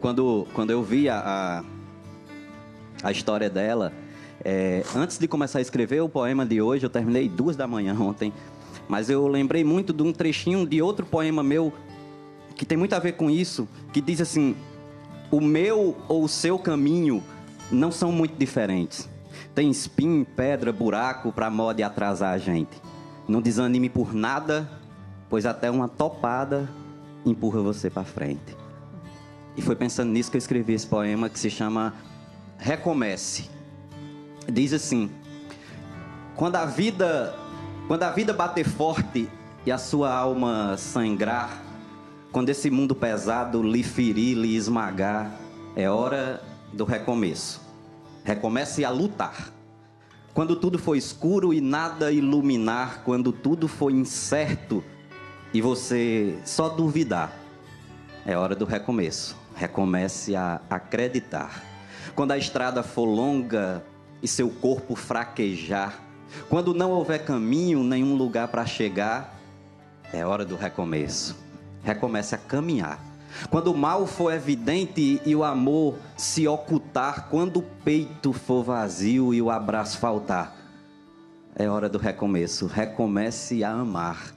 Quando eu vi a história dela, antes de começar a escrever o poema de hoje, eu terminei 2 da manhã ontem, mas eu lembrei muito de um trechinho de outro poema meu, que tem muito a ver com isso, que diz assim: o meu ou o seu caminho não são muito diferentes. Tem espinho, pedra, buraco para moda e atrasar a gente. Não desanime por nada, pois até uma topada empurra você para frente. E foi pensando nisso que eu escrevi esse poema, que se chama Recomece. Diz assim: quando a vida bater forte e a sua alma sangrar, quando esse mundo pesado lhe ferir, lhe esmagar, é hora do recomeço. Recomece a lutar. Quando tudo for escuro e nada iluminar, quando tudo for incerto e você só duvidar, é hora do recomeço. Recomece a acreditar. Quando a estrada for longa e seu corpo fraquejar, quando não houver caminho, nenhum lugar para chegar, é hora do recomeço. Recomece a caminhar. Quando o mal for evidente e o amor se ocultar, quando o peito for vazio e o abraço faltar, é hora do recomeço. Recomece a amar.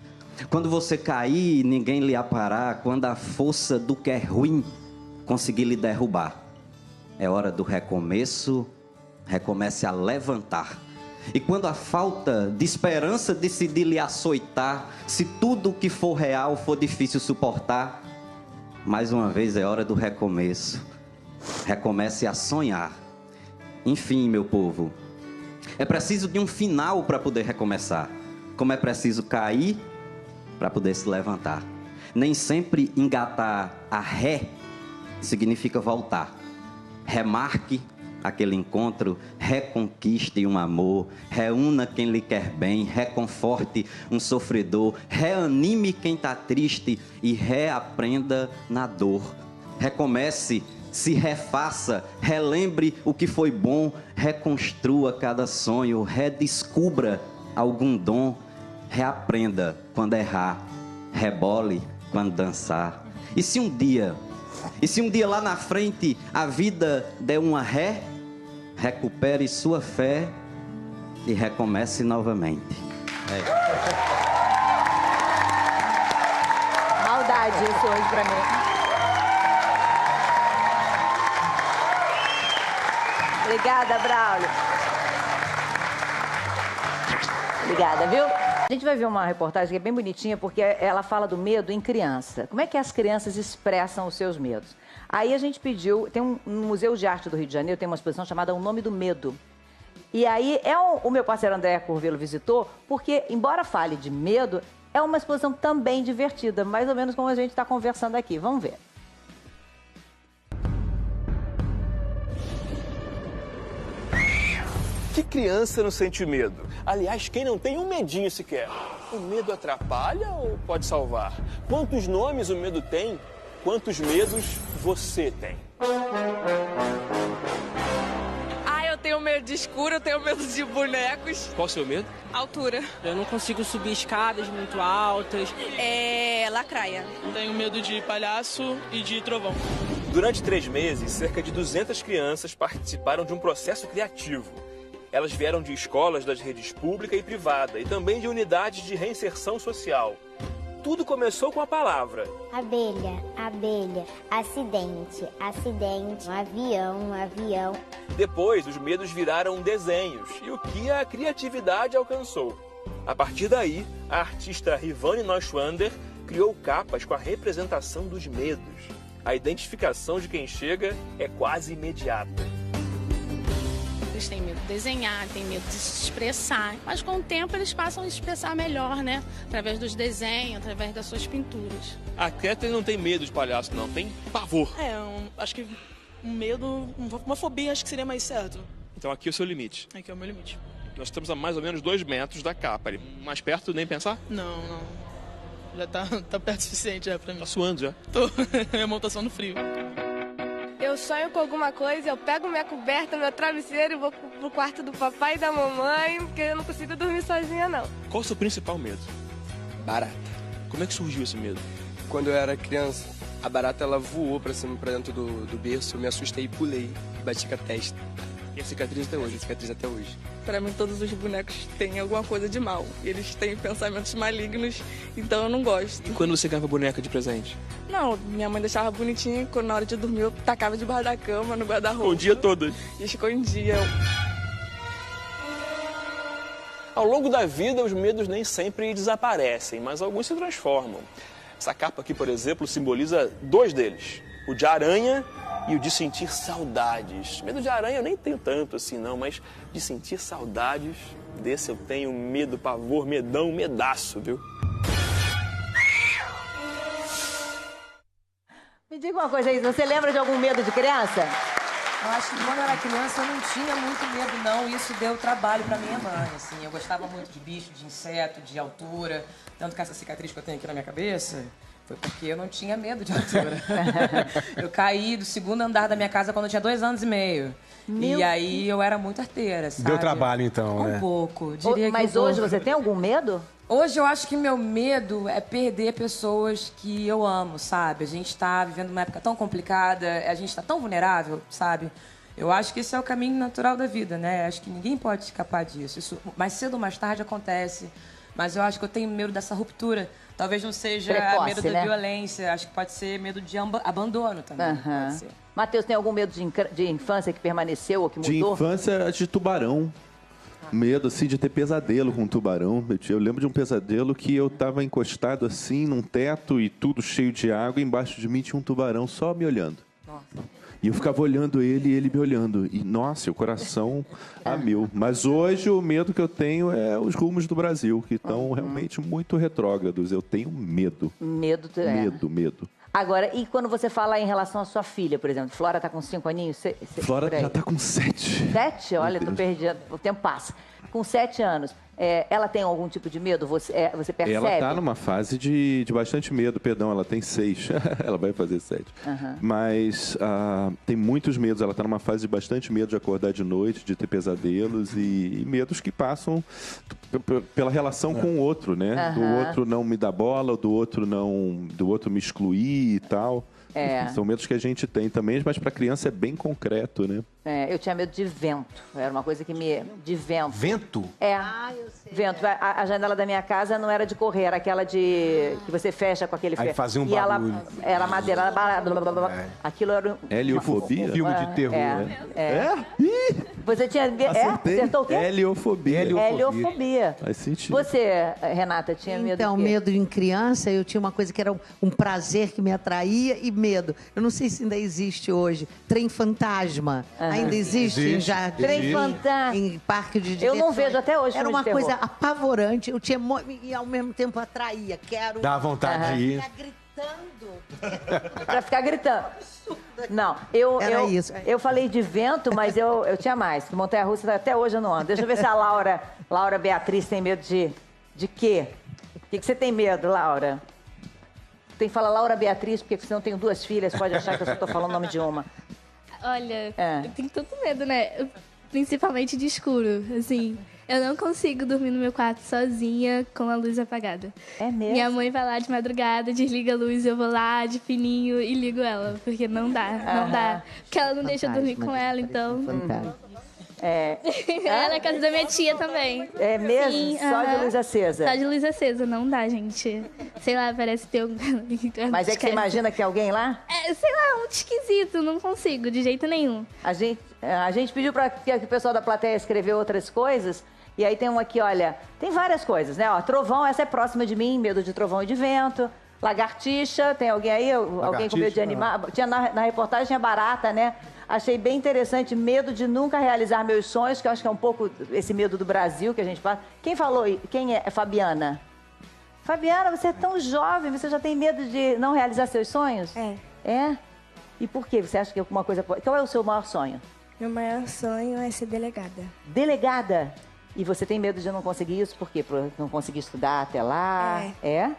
Quando você cair e ninguém lhe aparar, quando a força do que é ruim conseguir lhe derrubar, é hora do recomeço. Recomece a levantar. E quando a falta de esperança decidir lhe açoitar, se tudo que for real for difícil suportar, mais uma vez é hora do recomeço. Recomece a sonhar. Enfim, meu povo, é preciso de um final para poder recomeçar, como é preciso cair para poder se levantar. Nem sempre engatar a ré significa voltar. Remarque aquele encontro, reconquiste um amor, reúna quem lhe quer bem, reconforte um sofredor, reanime quem está triste e reaprenda na dor. Recomece, se refaça, relembre o que foi bom, reconstrua cada sonho, redescubra algum dom, reaprenda quando errar, rebole quando dançar. E se um dia lá na frente a vida der uma ré, recupere sua fé e recomece novamente. Maldade isso hoje pra mim. Obrigada, Braulio. Obrigada, viu? A gente vai ver uma reportagem que é bem bonitinha, porque ela fala do medo em criança. Como é que as crianças expressam os seus medos? Aí a gente pediu, tem no Museu de Arte do Rio de Janeiro, tem uma exposição chamada O Nome do Medo. E aí o meu parceiro André Curvelo visitou, porque, embora fale de medo, é uma exposição também divertida, mais ou menos como a gente está conversando aqui. Vamos ver. Que criança não sente medo? Aliás, quem não tem um medinho sequer? O medo atrapalha ou pode salvar? Quantos nomes o medo tem? Quantos medos você tem? Eu tenho medo de escuro, eu tenho medo de bonecos. Qual o seu medo? Altura. Eu não consigo subir escadas muito altas. Lacraia. Tenho medo de palhaço e de trovão. Durante 3 meses, cerca de 200 crianças participaram de um processo criativo. Elas vieram de escolas das redes pública e privada e também de unidades de reinserção social. Tudo começou com a palavra. Abelha, abelha, acidente, acidente, avião, avião. Depois, os medos viraram desenhos e o que a criatividade alcançou. A partir daí, a artista Rivane Neuschwander criou capas com a representação dos medos. A identificação de quem chega é quase imediata. Eles têm medo de desenhar, têm medo de se expressar, mas com o tempo eles passam a se expressar melhor, né? Através dos desenhos, através das suas pinturas. A Kathleen não tem medo de palhaço, não, tem pavor. Acho que um medo, uma fobia acho que seria mais certo. Então aqui é o seu limite. Aqui é o meu limite. Nós estamos a mais ou menos 2 metros da capa. Mais perto, nem pensar? Não. Já tá perto o suficiente já pra mim. Tá suando já. Tô. Minha mão tá só no frio. Eu sonho com alguma coisa, eu pego minha coberta, meu travesseiro e vou pro quarto do papai e da mamãe, porque eu não consigo dormir sozinha, não. Qual o seu principal medo? Barata. Como é que surgiu esse medo? Quando eu era criança, A barata, ela voou pra cima, pra dentro do berço, eu me assustei e pulei, bati com a testa. E a cicatriz até hoje. Pra mim, todos os bonecos têm alguma coisa de mal. Eles têm pensamentos malignos, então eu não gosto. E quando você ganhava boneca de presente? Não, minha mãe deixava bonitinha e quando na hora de dormir eu tacava debaixo da cama, no guarda-roupa. O dia todo? E escondia. Ao longo da vida, os medos nem sempre desaparecem, mas alguns se transformam. Essa capa aqui, por exemplo, simboliza 2 deles. O de aranha e o de sentir saudades. Medo de aranha eu nem tenho tanto assim não, mas de sentir saudades, desse eu tenho medo, pavor, medão, medaço, viu? Me diga uma coisa aí, você lembra de algum medo de criança? Eu acho que quando eu era criança eu não tinha muito medo, não. Isso deu trabalho pra minha mãe, assim. Eu gostava muito de bicho, de inseto, de altura. Tanto que essa cicatriz que eu tenho aqui na minha cabeça foi porque eu não tinha medo de altura. Eu caí do 2º andar da minha casa quando eu tinha 2 anos e meio. E aí eu era muito arteira, sabe? Deu trabalho, então, né? Um pouco. Diria Mas que hoje você tem algum medo? Hoje eu acho que meu medo é perder pessoas que eu amo, sabe? A gente tá vivendo uma época tão complicada, a gente tá tão vulnerável, sabe? Eu acho que esse é o caminho natural da vida, né? Acho que ninguém pode escapar disso. Isso mais cedo ou mais tarde acontece. Mas eu acho que eu tenho medo dessa ruptura. Talvez não seja medo da violência, acho que pode ser medo de abandono também. Pode ser. Matheus, tem algum medo de infância que permaneceu ou que mudou? De infância, de tubarão. Medo, assim, de ter pesadelo com tubarão. Eu lembro de um pesadelo que eu tava encostado, assim, num teto e tudo cheio de água. Embaixo de mim tinha um tubarão só me olhando. Nossa. E eu ficava olhando ele e ele me olhando. E, nossa, o coração a mil. Mas hoje o medo que eu tenho é os rumos do Brasil, que estão realmente muito retrógrados. Eu tenho medo. Medo. Medo. Agora, e quando você fala em relação à sua filha, por exemplo? Flora tá com 5 aninhos? Flora já tá com 7. 7? Olha, tô perdida. O tempo passa. Com 7 anos, ela tem algum tipo de medo? Você percebe? Ela tá numa fase de bastante medo. Perdão, ela tem 6. Ela vai fazer 7. Mas tem muitos medos. Ela tá numa fase de bastante medo de acordar de noite, de ter pesadelos e medos que passam pela relação com o outro, né? Do outro não me dar bola, do outro me excluir e tal. Enfim, são medos que a gente tem também, mas para criança é bem concreto, né? Eu tinha medo de vento. Era uma coisa que de vento. Vento? Eu sei. Vento. A janela da minha casa não era de correr, era aquela que você fecha com aquele ferro. Aí fazia um e barulho. Era madeira. Aquilo era... Heliofobia? Filme de terror, né? Você tinha... Acertou o quê? Heliofobia. Heliofobia. Faz sentido. Você, Renata, tinha medo Então, do quê? medo em criança, eu tinha uma coisa que era um prazer que me atraía e medo. Eu não sei se ainda existe hoje. Trem fantasma. Ainda existe em jardim? Trem fantasma. Em parque de Eu diversões. não vejo até hoje. Era uma coisa apavorante. Eu tinha e ao mesmo tempo atraía. Quero... Dá vontade de ir. Ficar gritando. Pra ficar gritando. Não, eu falei de vento, mas eu tinha mais. Montanha-russa até hoje eu não ando. Deixa eu ver se a Laura Beatriz tem medo de quê? O que você tem medo, Laura? Tem que falar Laura Beatriz, porque senão eu tenho 2 filhas, pode achar que eu só tô falando o nome de uma. Olha, eu tenho tanto medo, né? Principalmente de escuro, assim. Eu não consigo dormir no meu quarto sozinha com a luz apagada. É mesmo? Minha mãe vai lá de madrugada, desliga a luz, eu vou lá de fininho e ligo ela, porque não dá. Porque ela não deixa eu dormir com ela, então... Ela é a casa da minha tia também. É mesmo? Sim, só de luz acesa? Só de luz acesa, não dá, gente. Sei lá, parece ter um... Mas é que você imagina que tem alguém lá? Sei lá, muito esquisito, não consigo, de jeito nenhum. A gente pediu para que o pessoal da plateia escrever outras coisas. E aí tem um aqui, olha, tem várias coisas, né? Ó, trovão, essa é próxima de mim, medo de trovão e de vento. Lagartixa, tem alguém aí? Alguém com medo de animar? Tinha na reportagem tinha barata, né? Achei bem interessante, medo de nunca realizar meus sonhos, que eu acho que é um pouco esse medo do Brasil que a gente fala. Quem falou? Quem é? Fabiana? Fabiana, você é tão jovem, você já tem medo de não realizar seus sonhos? É? E por quê? Você acha que alguma coisa... Qual é o seu maior sonho? Meu maior sonho é ser delegada. Delegada? E você tem medo de não conseguir isso? Por quê? Por não conseguir estudar até lá? É?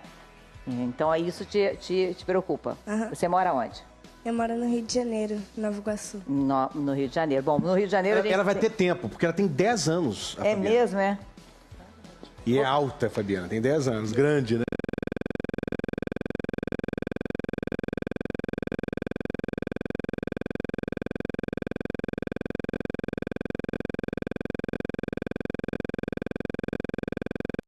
Então isso te preocupa. Você mora onde? Eu moro no Rio de Janeiro, Nova Iguaçu. No Rio de Janeiro. Bom, no Rio de Janeiro... Ela vai ter tempo, porque ela tem 10 anos. É mesmo, é? E é alta, Fabiana, tem 10 anos, grande, né?